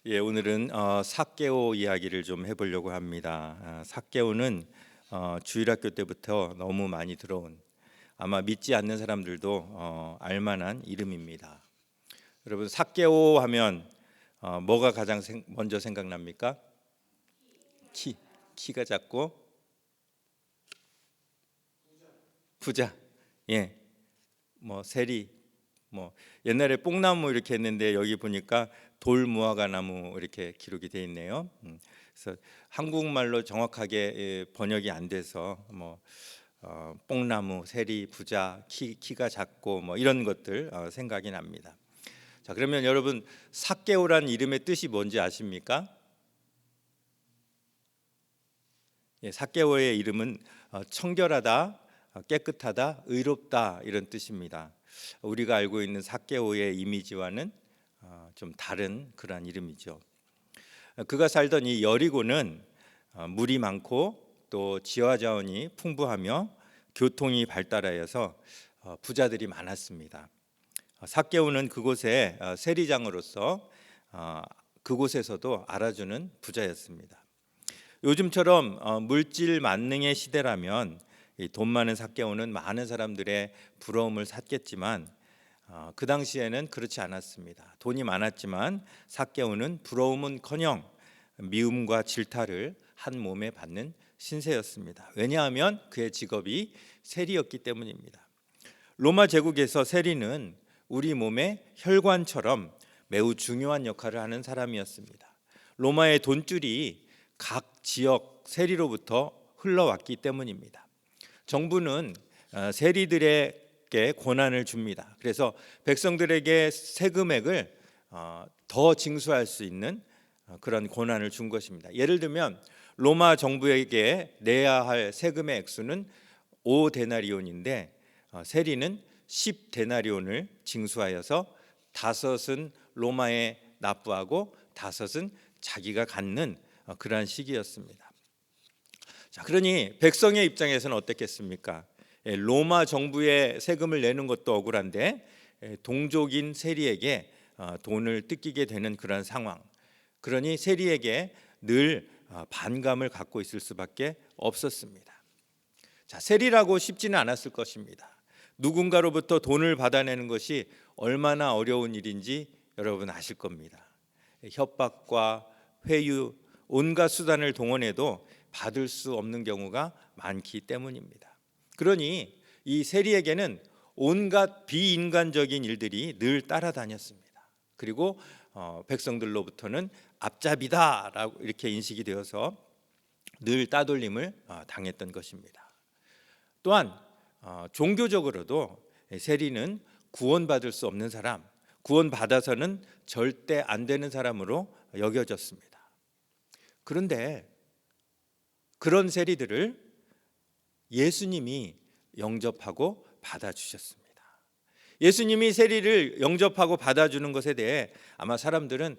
오늘은 삭개오 이야기를 좀 해보려고 합니다. 삭개오는 주일학교 때부터 너무 많이 들어온, 아마 믿지 않는 사람들도 알만한 이름입니다. 여러분, 삭개오 하면 뭐가 가장 먼저 생각납니까? 키가 작고 부자. 예, 뭐 세리, 뭐 옛날에 뽕나무 이렇게 했는데 여기 보니까 돌무화과 나무 이렇게 기록이 돼 있네요. 그래서 한국말로 정확하게 번역이 안 돼서 뽕나무, 세리, 부자, 키가 작고 뭐 이런 것들 생각이 납니다. 자, 그러면 여러분, 삭개오란 이름의 뜻이 뭔지 아십니까? 삭개오의 이름은 청결하다, 깨끗하다, 의롭다 이런 뜻입니다. 우리가 알고 있는 삭개오의 이미지와는 좀 다른 그러한 이름이죠. 그가 살던 이 여리고는 물이 많고 또 지하자원이 풍부하며 교통이 발달하여서 부자들이 많았습니다. 삭개오는 그곳의 세리장으로서 그곳에서도 알아주는 부자였습니다. 요즘처럼 물질 만능의 시대라면 돈 많은 삭개오는 많은 사람들의 부러움을 샀겠지만 그 당시에는 그렇지 않았습니다. 돈이 많았지만 삭개오는 부러움은커녕 미움과 질타를 한 몸에 받는 신세였습니다. 왜냐하면 그의 직업이 세리였기 때문입니다. 로마 제국에서 세리는 우리 몸의 혈관처럼 매우 중요한 역할을 하는 사람이었습니다. 로마의 돈줄이 각 지역 세리로부터 흘러왔기 때문입니다. 정부는 세리들에게 권한을 줍니다. 그래서 백성들에게 세금액을 더 징수할 수 있는 그런 권한을 준 것입니다. 예를 들면 로마 정부에게 내야 할 세금의 액수는 5데나리온인데 세리는 10데나리온을 징수하여서 5은 로마에 납부하고 5은 자기가 갖는 그러한 시기였습니다. 자, 그러니 백성의 입장에서는 어떻겠습니까? 로마 정부에 세금을 내는 것도 억울한데 동족인 세리에게 돈을 뜯기게 되는 그런 상황. 그러니 세리에게 늘 반감을 갖고 있을 수밖에 없었습니다. 자, 세리라고 쉽지는 않았을 것입니다. 누군가로부터 돈을 받아내는 것이 얼마나 어려운 일인지 여러분 아실 겁니다. 협박과 회유, 온갖 수단을 동원해도 받을 수 없는 경우가 많기 때문입니다. 그러니 이 세리에게는 온갖 비인간적인 일들이 늘 따라다녔습니다. 그리고 백성들로부터는 앞잡이다라고 이렇게 인식이 되어서 늘 따돌림을 당했던 것입니다. 또한 종교적으로도 세리는 구원받을 수 없는 사람, 구원받아서는 절대 안 되는 사람으로 여겨졌습니다. 그런데 그런 세리들을 예수님이 영접하고 받아주셨습니다. 예수님이 세리를 영접하고 받아주는 것에 대해 아마 사람들은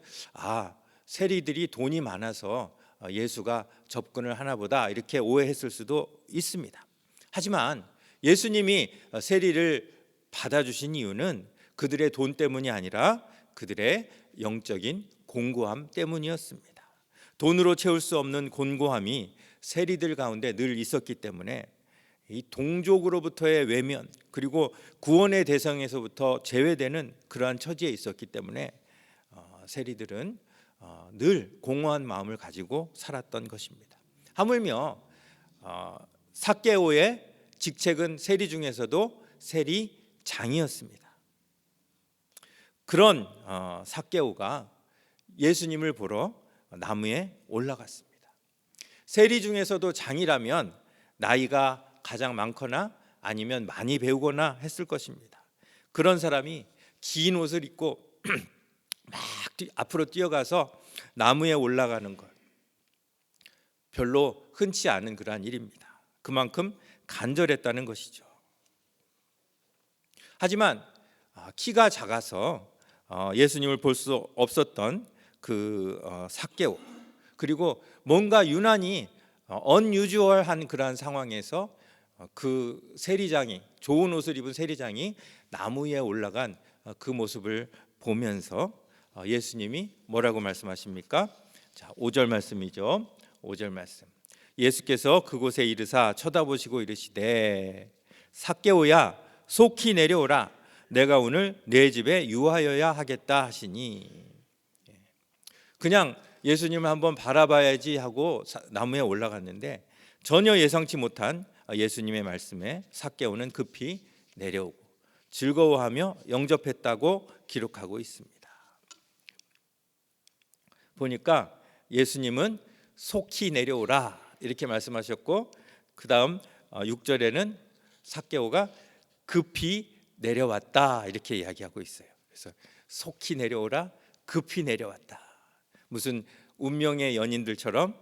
세리들이 돈이 많아서 예수가 접근을 하나 보다 이렇게 오해했을 수도 있습니다. 하지만 예수님이 세리를 받아주신 이유는 그들의 돈 때문이 아니라 그들의 영적인 공고함 때문이었습니다. 돈으로 채울 수 없는 곤고함이 세리들 가운데 늘 있었기 때문에 이 동족으로부터의 외면 그리고 구원의 대상에서부터 제외되는 그러한 처지에 있었기 때문에 세리들은 늘 공허한 마음을 가지고 살았던 것입니다. 하물며 삭개오의 직책은 세리 중에서도 세리장이었습니다. 그런 삭개오가 예수님을 보러 나무에 올라갔습니다. 세리 중에서도 장이라면 나이가 가장 많거나 아니면 많이 배우거나 했을 것입니다. 그런 사람이 긴 옷을 입고 막 앞으로 뛰어가서 나무에 올라가는 것, 별로 흔치 않은 그러한 일입니다. 그만큼 간절했다는 것이죠. 하지만 키가 작아서 예수님을 볼 수 없었던 그 삭개오, 그리고 뭔가 유난히 언유주얼한 그러한 상황에서 그 세리장이, 좋은 옷을 입은 세리장이 나무 위에 올라간 그 모습을 보면서 예수님이 뭐라고 말씀하십니까? 자, 5절 말씀이죠. 5절 말씀. 예수께서 그곳에 이르사 쳐다보시고 이르시되 삭개오야 속히 내려오라 내가 오늘 내 집에 유하여야 하겠다 하시니. 그냥 예수님을 한번 바라봐야지 하고 나무에 올라갔는데 전혀 예상치 못한 예수님의 말씀에 삭개오는 급히 내려오고 즐거워하며 영접했다고 기록하고 있습니다. 보니까 예수님은 속히 내려오라 이렇게 말씀하셨고, 그 다음 6절에는 삭개오가 급히 내려왔다 이렇게 이야기하고 있어요. 그래서 속히 내려오라, 급히 내려왔다. 무슨 운명의 연인들처럼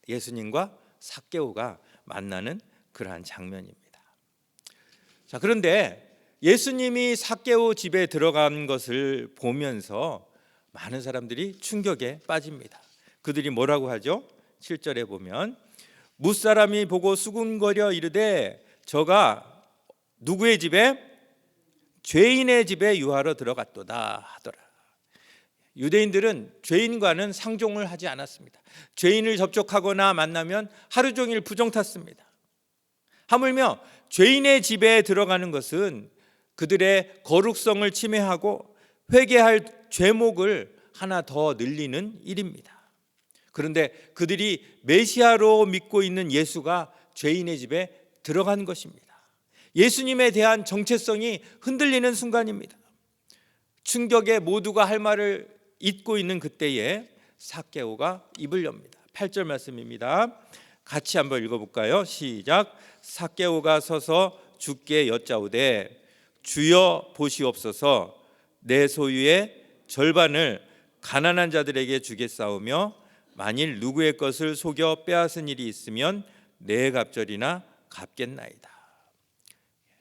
예수님과 삭개오가 만나는 그러한 장면입니다. 자, 그런데 예수님이 삭개오 집에 들어간 것을 보면서 많은 사람들이 충격에 빠집니다. 그들이 뭐라고 하죠? 7절에 보면 무사람이 보고 수군거려 이르되 저가 누구의 집에? 죄인의 집에 유하러 들어갔도다 하더라. 유대인들은 죄인과는 상종을 하지 않았습니다. 죄인을 접촉하거나 만나면 하루 종일 부정 탔습니다. 하물며 죄인의 집에 들어가는 것은 그들의 거룩성을 침해하고 회개할 죄목을 하나 더 늘리는 일입니다. 그런데 그들이 메시아로 믿고 있는 예수가 죄인의 집에 들어간 것입니다. 예수님에 대한 정체성이 흔들리는 순간입니다. 충격에 모두가 할 말을 잊고 있는 그때에 삭개오가 입을 엽니다. 8절 말씀입니다. 같이 한번 읽어볼까요? 시작. 삭개오가 서서 주께 여짜오되 주여 보시옵소서 내 소유의 절반을 가난한 자들에게 주겠사오며 만일 누구의 것을 속여 빼앗은 일이 있으면 네 갑절이나 갚겠나이다.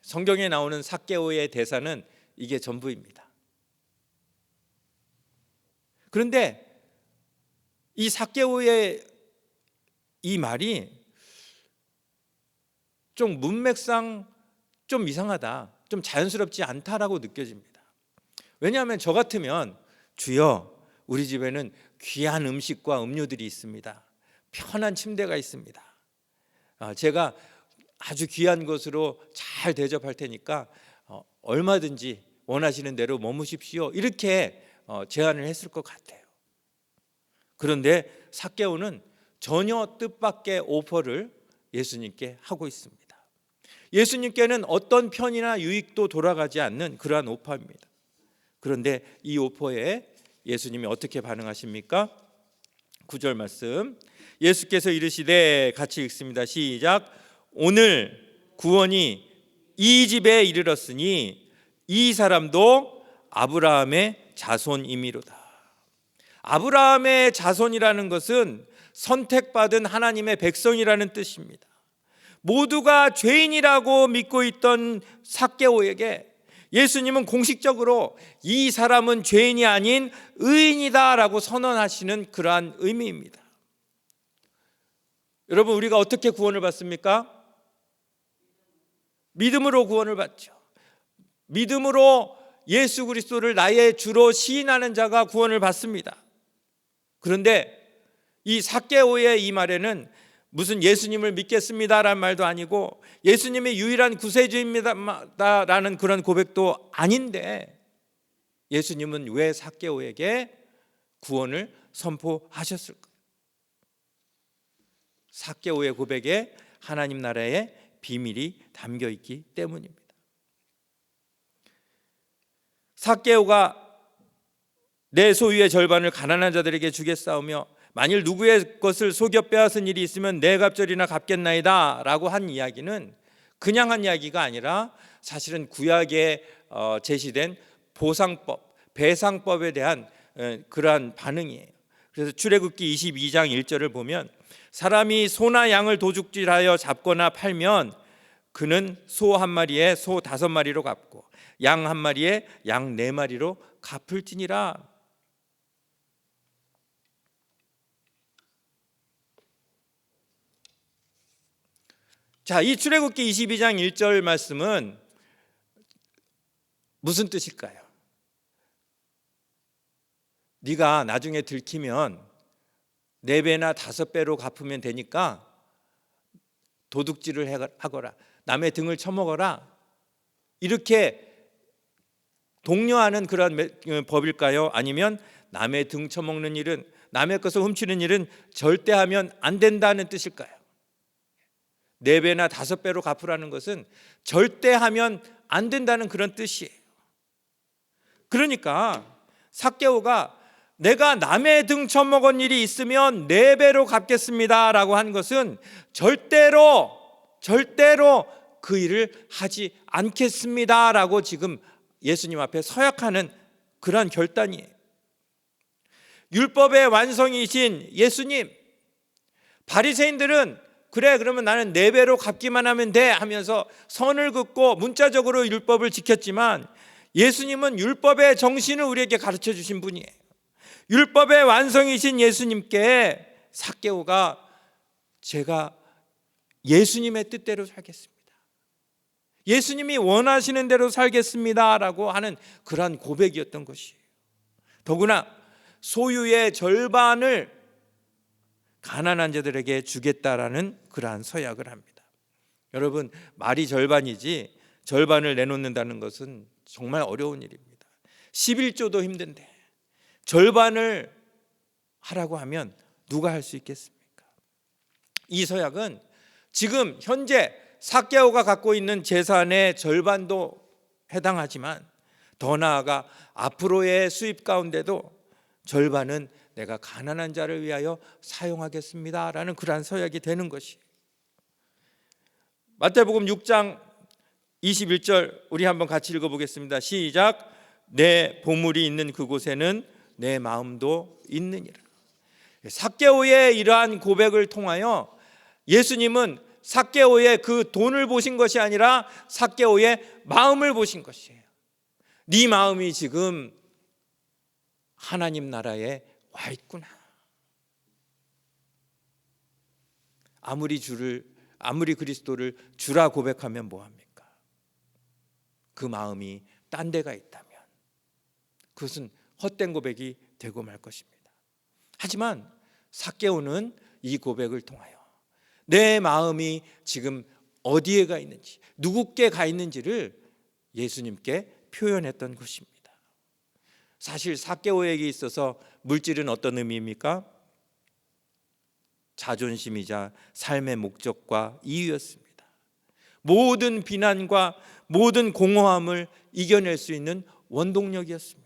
성경에 나오는 삭개오의 대사는 이게 전부입니다. 그런데 이 삭개오의 이 말이 좀 문맥상 좀 이상하다, 좀 자연스럽지 않다라고 느껴집니다. 왜냐하면 저 같으면 주여 우리 집에는 귀한 음식과 음료들이 있습니다. 편한 침대가 있습니다. 제가 아주 귀한 것으로 잘 대접할 테니까 얼마든지 원하시는 대로 머무십시오. 이렇게 제안을 했을 것 같아요. 그런데 삭개오는 전혀 뜻밖의 오퍼를 예수님께 하고 있습니다. 예수님께는 어떤 편이나 유익도 돌아가지 않는 그러한 오퍼입니다. 그런데 이 오퍼에 예수님이 어떻게 반응하십니까? 9절 말씀. 예수께서 이르시되, 같이 읽습니다. 시작. 오늘 구원이 이 집에 이르렀으니 이 사람도 아브라함의 자손이미로다. 아브라함의 자손이라는 것은 선택받은 하나님의 백성이라는 뜻입니다. 모두가 죄인이라고 믿고 있던 삭개오에게 예수님은 공식적으로 이 사람은 죄인이 아닌 의인이다라고 선언하시는 그러한 의미입니다. 여러분, 우리가 어떻게 구원을 받습니까? 믿음으로 구원을 받죠. 믿음으로 예수 그리스도를 나의 주로 시인하는 자가 구원을 받습니다. 그런데 이 삭개오의 이 말에는 무슨 예수님을 믿겠습니다라는 말도 아니고 예수님이 유일한 구세주입니다라는 그런 고백도 아닌데 예수님은 왜 삭개오에게 구원을 선포하셨을까? 삭개오의 고백에 하나님 나라의 비밀이 담겨 있기 때문입니다. 삭개오가 내 소유의 절반을 가난한 자들에게 주겠사오며 만일 누구의 것을 속여 빼앗은 일이 있으면 네 갑절이나 갚겠나이다 라고 한 이야기는 그냥 한 이야기가 아니라 사실은 구약에 제시된 보상법, 배상법에 대한 그러한 반응이에요. 그래서 출애굽기 22장 1절을 보면 사람이 소나 양을 도둑질하여 잡거나 팔면 그는 소 한 마리에 소 5마리로 갚고 양 한 마리에 양 4마리로 갚을지니라. 자, 이 출애굽기 22장 1절 말씀은 무슨 뜻일까요? 네가 나중에 들키면 4배나 5배로 갚으면 되니까 도둑질을 하거라, 남의 등을 쳐먹어라, 이렇게 독려하는 그런 법일까요? 아니면 남의 등 쳐먹는 일은, 남의 것을 훔치는 일은 절대 하면 안 된다는 뜻일까요? 4배나 5배로 갚으라는 것은 절대 하면 안 된다는 그런 뜻이에요. 그러니까 삭개오가 내가 남의 등 쳐먹은 일이 있으면 4배로 갚겠습니다 라고 한 것은 절대로 그 일을 하지 않겠습니다 라고 지금 예수님 앞에 서약하는 그러한 결단이에요. 율법의 완성이신 예수님, 바리새인들은 그래 그러면 나는 4배로 갚기만 하면 돼 하면서 선을 긋고 문자적으로 율법을 지켰지만, 예수님은 율법의 정신을 우리에게 가르쳐 주신 분이에요. 율법의 완성이신 예수님께 삭개오가 제가 예수님의 뜻대로 살겠습니다, 예수님이 원하시는 대로 살겠습니다 라고 하는 그러한 고백이었던 것이에요. 더구나 소유의 절반을 가난한 자들에게 주겠다라는 그러한 서약을 합니다. 여러분, 말이 절반이지 절반을 내놓는다는 것은 정말 어려운 일입니다. 11조도 힘든데 절반을 하라고 하면 누가 할 수 있겠습니까? 이 서약은 지금 현재 삭개오가 갖고 있는 재산의 절반도 해당하지만, 더 나아가 앞으로의 수입 가운데도 절반은 내가 가난한 자를 위하여 사용하겠습니다 라는 그러한 서약이 되는 것이. 마태복음 6장 21절 우리 한번 같이 읽어보겠습니다. 시작. 내 보물이 있는 그곳에는 내 마음도 있느니라. 삭개오의 이러한 고백을 통하여 예수님은 삭개오의 그 돈을 보신 것이 아니라 삭개오의 마음을 보신 것이에요. 네 마음이 지금 하나님 나라에 와 있구나. 아무리 그리스도를 주라 고백하면 뭐합니까? 그 마음이 딴 데가 있다면 그것은 헛된 고백이 되고 말 것입니다. 하지만 삭개오는 이 고백을 통하여 내 마음이 지금 어디에 가 있는지, 누구께 가 있는지를 예수님께 표현했던 것입니다. 사실 삭개오에게 있어서 물질은 어떤 의미입니까? 자존심이자 삶의 목적과 이유였습니다. 모든 비난과 모든 공허함을 이겨낼 수 있는 원동력이었습니다.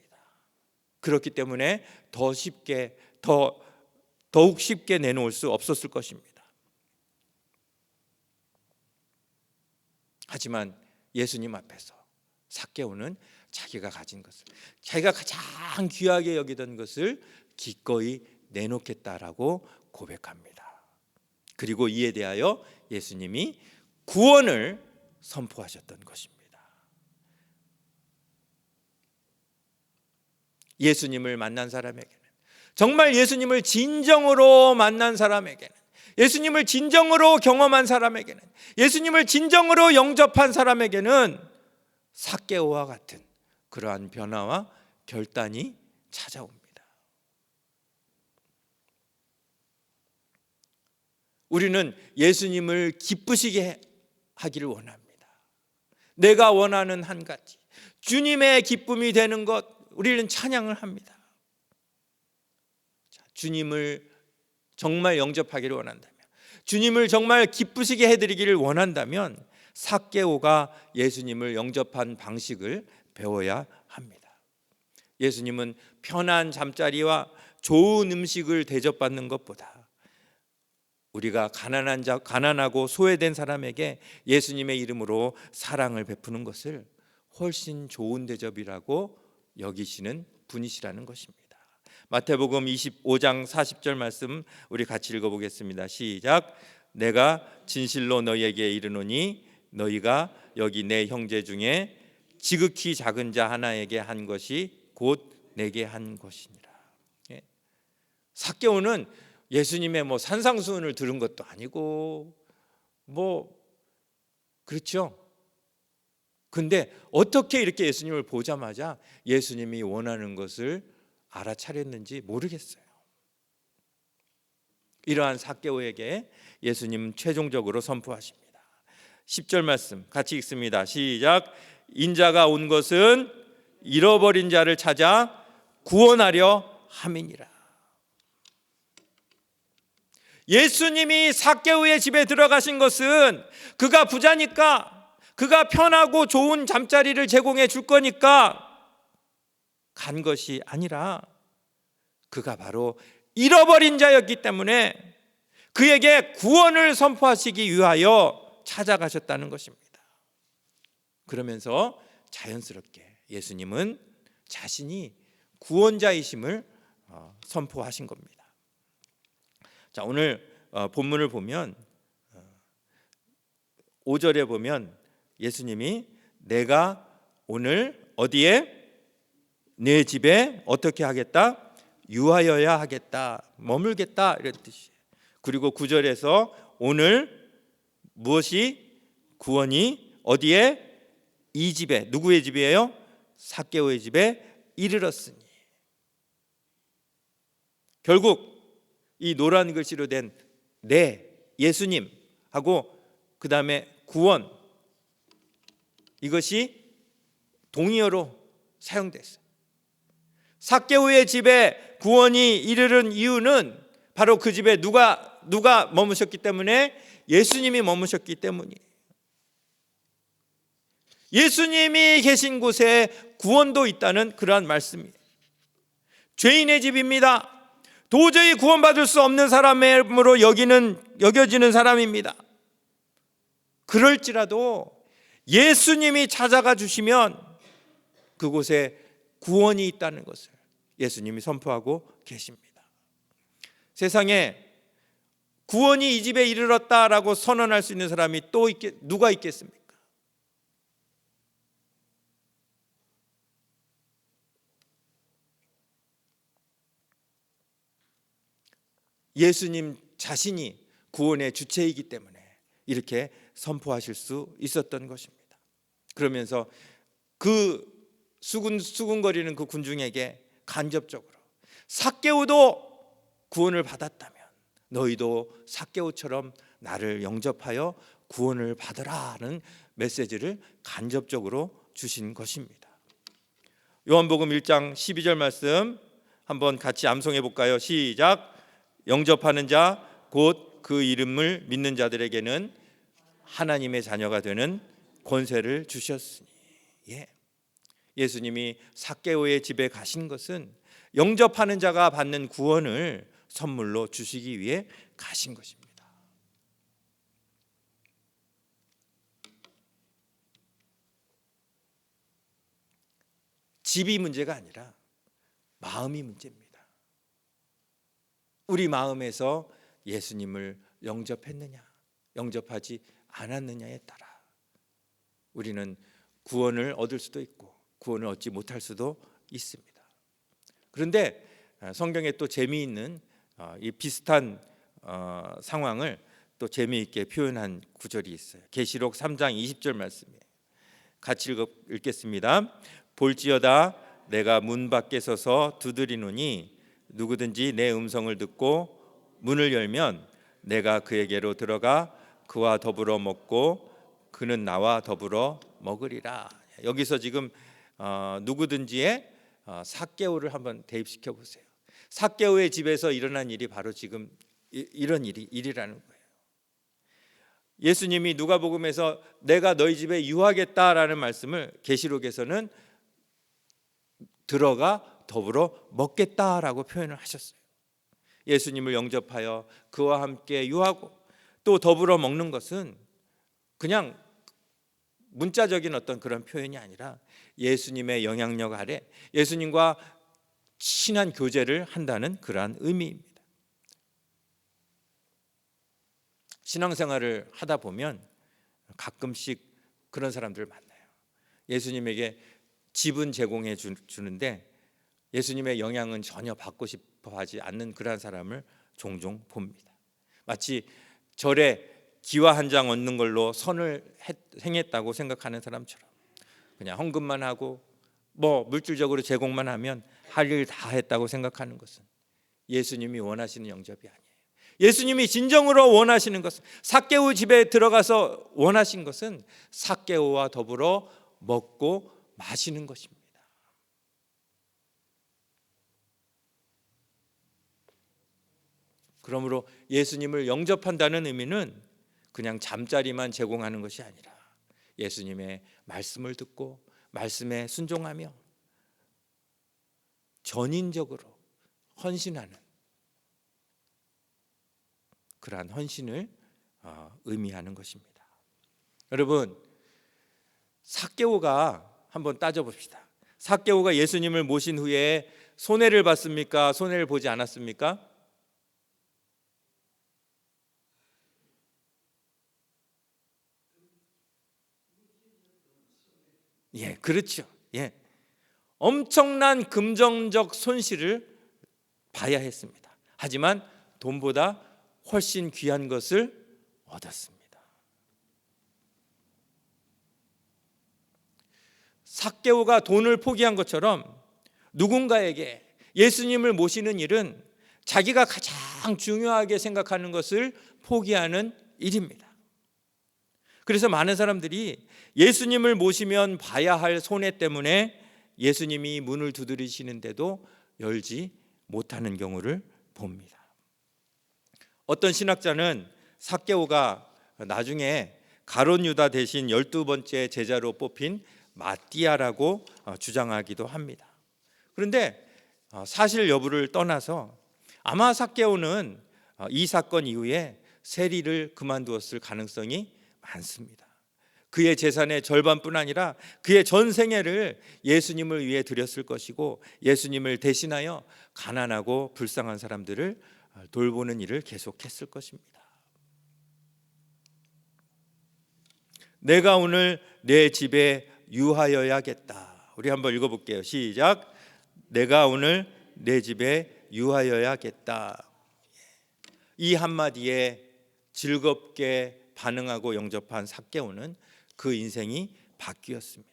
그렇기 때문에 더욱 쉽게 내놓을 수 없었을 것입니다. 하지만 예수님 앞에서 삭개오는 자기가 가진 것을, 자기가 가장 귀하게 여기던 것을 기꺼이 내놓겠다라고 고백합니다. 그리고 이에 대하여 예수님이 구원을 선포하셨던 것입니다. 예수님을 만난 사람에게는, 정말 예수님을 진정으로 만난 사람에게는, 예수님을 진정으로 경험한 사람에게는, 예수님을 진정으로 영접한 사람에게는 삭개오와 같은 그러한 변화와 결단이 찾아옵니다. 우리는 예수님을 기쁘시게 하기를 원합니다. 내가 원하는 한 가지, 주님의 기쁨이 되는 것, 우리는 찬양을 합니다. 주님을 정말 영접하기를 원한다면, 주님을 정말 기쁘시게 해드리기를 원한다면 삭개오가 예수님을 영접한 방식을 배워야 합니다. 예수님은 편한 잠자리와 좋은 음식을 대접받는 것보다 우리가 가난하고 소외된 사람에게 예수님의 이름으로 사랑을 베푸는 것을 훨씬 좋은 대접이라고 여기시는 분이시라는 것입니다. 마태복음 25장 40절 말씀 우리 같이 읽어보겠습니다. 시작. 내가 진실로 너희에게 이르노니 너희가 여기 내 형제 중에 지극히 작은 자 하나에게 한 것이 곧 내게 한 것이니라. 삭개오는 예수님의 산상수훈을 들은 것도 아니고 그렇죠. 근데 어떻게 이렇게 예수님을 보자마자 예수님이 원하는 것을 알아차렸는지 모르겠어요. 이러한 삭개오에게 예수님 최종적으로 선포하십니다. 10절 말씀 같이 읽습니다. 시작. 인자가 온 것은 잃어버린 자를 찾아 구원하려 함이니라. 예수님이 삭개오의 집에 들어가신 것은 그가 부자니까, 그가 편하고 좋은 잠자리를 제공해 줄 거니까 간 것이 아니라 그가 바로 잃어버린 자였기 때문에 그에게 구원을 선포하시기 위하여 찾아가셨다는 것입니다. 그러면서 자연스럽게 예수님은 자신이 구원자이심을 선포하신 겁니다. 자, 오늘 본문을 보면 5절에 보면 예수님이 내가 오늘 어디에? 내 집에 어떻게 하겠다? 유하여야 하겠다, 머물겠다 이런 뜻이에요. 그리고 9절에서 오늘 무엇이? 구원이 어디에? 이 집에. 누구의 집이에요? 삭개오의 집에 이르렀으니. 결국 이 노란 글씨로 된 내 예수님하고 그 다음에 구원, 이것이 동의어로 사용됐어요. 삭개오의 집에 구원이 이르른 이유는 바로 그 집에 누가 머무셨기 때문에? 예수님이 머무셨기 때문이에요. 예수님이 계신 곳에 구원도 있다는 그러한 말씀이에요. 죄인의 집입니다. 도저히 구원받을 수 없는 사람으로 여겨지는 사람입니다. 그럴지라도 예수님이 찾아가 주시면 그곳에 구원이 있다는 것을 예수님이 선포하고 계십니다. 세상에 구원이 이 집에 이르렀다라고 선언할 수 있는 사람이 또 누가 있겠습니까? 예수님 자신이 구원의 주체이기 때문에 이렇게 선포하실 수 있었던 것입니다. 그러면서 그 수군거리는 그 군중에게 간접적으로 삭개오도 구원을 받았다면 너희도 삭개오처럼 나를 영접하여 구원을 받으라는 메시지를 간접적으로 주신 것입니다. 요한복음 1장 12절 말씀 한번 같이 암송해 볼까요? 시작. 영접하는 자 곧 그 이름을 믿는 자들에게는 하나님의 자녀가 되는 권세를 주셨으니. 예수님이 삭개오의 집에 가신 것은 영접하는 자가 받는 구원을 선물로 주시기 위해 가신 것입니다. 집이 문제가 아니라 마음이 문제입니다. 우리 마음에서 예수님을 영접했느냐, 영접하지 않았느냐에 따라 우리는 구원을 얻을 수도 있고 구원을 얻지 못할 수도 있습니다. 그런데 성경에 또 재미있는 이 비슷한 상황을 또 재미있게 표현한 구절이 있어요. 계시록 3장 20절 말씀이에요. 같이 읽겠습니다. 볼지어다 내가 문 밖에 서서 두드리노니 누구든지 내 음성을 듣고 문을 열면 내가 그에게로 들어가 그와 더불어 먹고 그는 나와 더불어 먹으리라. 여기서 지금 누구든지의 삭개오를 한번 대입시켜 보세요. 삭개오의 집에서 일어난 일이 바로 지금 이런 일이라는 거예요. 예수님이 누가복음에서 내가 너희 집에 유하겠다라는 말씀을 계시록에서는 들어가 더불어 먹겠다라고 표현을 하셨어요. 예수님을 영접하여 그와 함께 유하고 또 더불어 먹는 것은 그냥 문자적인 어떤 그런 표현이 아니라 예수님의 영향력 아래 예수님과 친한 교제를 한다는 그러한 의미입니다. 신앙생활을 하다 보면 가끔씩 그런 사람들을 만나요. 예수님에게 집은 제공해 주는데 예수님의 영향은 전혀 받고 싶어 하지 않는 그러한 사람을 종종 봅니다. 마치 절에 기와 한 장 얻는 걸로 선을 행했다고 생각하는 사람처럼 그냥 헌금만 하고 뭐 물질적으로 제공만 하면 할 일 다 했다고 생각하는 것은 예수님이 원하시는 영접이 아니에요. 예수님이 진정으로 원하시는 것은, 삭개오 집에 들어가서 원하신 것은 삭개오와 더불어 먹고 마시는 것입니다. 그러므로 예수님을 영접한다는 의미는 그냥 잠자리만 제공하는 것이 아니라 예수님의 말씀을 듣고 말씀에 순종하며 전인적으로 헌신하는 그러한 헌신을 의미하는 것입니다. 여러분, 삭개오가 한번 따져봅시다. 삭개오가 예수님을 모신 후에 손해를 봤습니까? 손해를 보지 않았습니까? 예, 그렇죠. 예, 엄청난 금전적 손실을 봐야 했습니다. 하지만 돈보다 훨씬 귀한 것을 얻었습니다. 삭개오가 돈을 포기한 것처럼 누군가에게 예수님을 모시는 일은 자기가 가장 중요하게 생각하는 것을 포기하는 일입니다. 그래서 많은 사람들이 예수님을 모시면 봐야 할 손해 때문에 예수님이 문을 두드리시는데도 열지 못하는 경우를 봅니다. 어떤 신학자는 삭개오가 나중에 가룟 유다 대신 12번째 제자로 뽑힌 마띠아라고 주장하기도 합니다. 그런데 사실 여부를 떠나서 아마 삭개오는 이 사건 이후에 세리를 그만두었을 가능성이 많습니다. 그의 재산의 절반뿐 아니라 그의 전 생애를 예수님을 위해 드렸을 것이고 예수님을 대신하여 가난하고 불쌍한 사람들을 돌보는 일을 계속했을 것입니다. 내가 오늘 내 집에 유하여야겠다. 우리 한번 읽어볼게요. 시작. 내가 오늘 내 집에 유하여야겠다. 이 한마디에 즐겁게 반응하고 영접한 삭개오는 그 인생이 바뀌었습니다.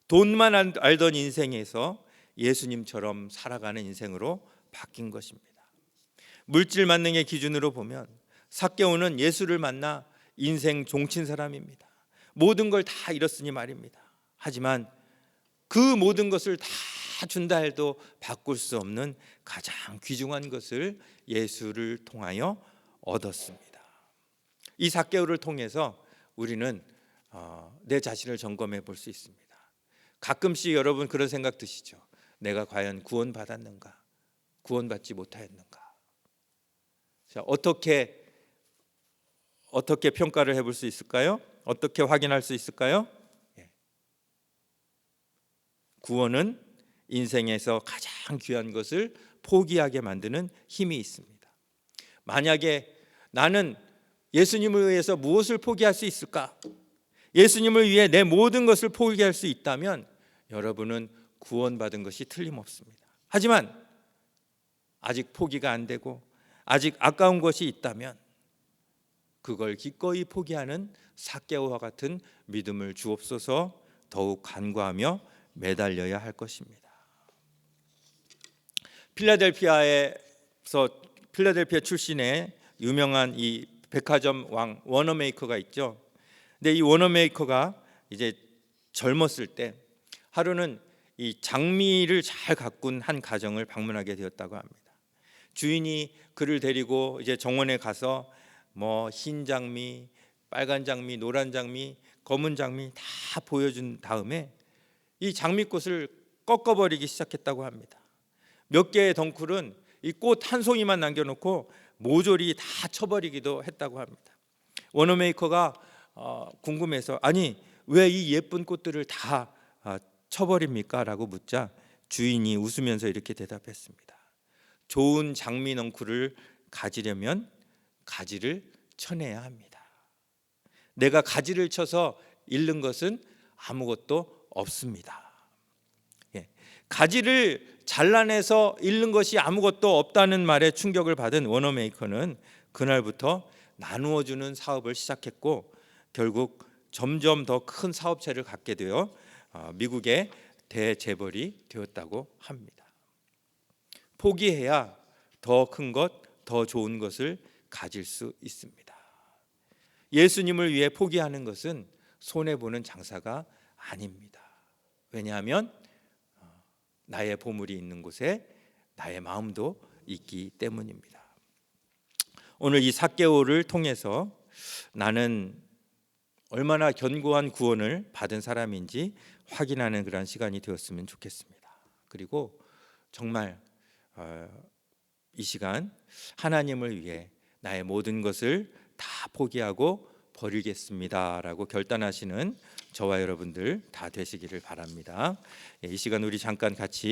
돈만 알던 인생에서 예수님처럼 살아가는 인생으로 바뀐 것입니다. 물질 만능의 기준으로 보면 삭개오는 예수를 만나 인생 종친 사람입니다. 모든 걸 다 잃었으니 말입니다. 하지만 그 모든 것을 다 준다 해도 바꿀 수 없는 가장 귀중한 것을 예수를 통하여 얻었습니다. 이 삭개오를 통해서 우리는 내 자신을 점검해 볼 수 있습니다. 가끔씩 여러분 그런 생각 드시죠? 내가 과연 구원받았는가? 구원받지 못하였는가? 자, 어떻게 평가를 해볼 수 있을까요? 어떻게 확인할 수 있을까요? 구원은 인생에서 가장 귀한 것을 포기하게 만드는 힘이 있습니다. 만약에 나는 예수님을 위해서 무엇을 포기할 수 있을까? 예수님을 위해 내 모든 것을 포기할 수 있다면 여러분은 구원받은 것이 틀림없습니다. 하지만 아직 포기가 안 되고 아직 아까운 것이 있다면 그걸 기꺼이 포기하는 삭개오와 같은 믿음을 주옵소서. 더욱 간구하며 매달려야 할 것입니다. 필라델피아 출신의 유명한 이 백화점 왕 워너메이커가 있죠. 근데 이 워너메이커가 이제 젊었을 때 하루는 이 장미를 잘 가꾼 한 가정을 방문하게 되었다고 합니다. 주인이 그를 데리고 이제 정원에 가서 뭐 흰 장미, 빨간 장미, 노란 장미, 검은 장미 다 보여준 다음에 이 장미꽃을 꺾어버리기 시작했다고 합니다. 몇 개의 덩쿨은 이 꽃 한 송이만 남겨놓고 모조리 다 쳐버리기도 했다고 합니다. 워너메이커가 궁금해서 아니 왜 이 예쁜 꽃들을 다 쳐버립니까? 라고 묻자 주인이 웃으면서 이렇게 대답했습니다. 좋은 장미 넝쿨을 가지려면 가지를 쳐내야 합니다. 내가 가지를 쳐서 잃는 것은 아무것도 없습니다. 가지를 잘라내서 잃는 것이 아무것도 없다는 말에 충격을 받은 워너메이커는 그날부터 나누어주는 사업을 시작했고 결국 점점 더 큰 사업체를 갖게 되어 미국의 대재벌이 되었다고 합니다. 포기해야 더 큰 것, 더 좋은 것을 가질 수 있습니다. 예수님을 위해 포기하는 것은 손해보는 장사가 아닙니다. 왜냐하면 나의 보물이 있는 곳에 나의 마음도 있기 때문입니다. 오늘 이 삭개오를 통해서 나는 얼마나 견고한 구원을 받은 사람인지 확인하는 그런 시간이 되었으면 좋겠습니다. 그리고 정말 이 시간 하나님을 위해 나의 모든 것을 다 포기하고 버리겠습니다라고 결단하시는 저와 여러분들 다 되시기를 바랍니다. 이 시간 우리 잠깐 같이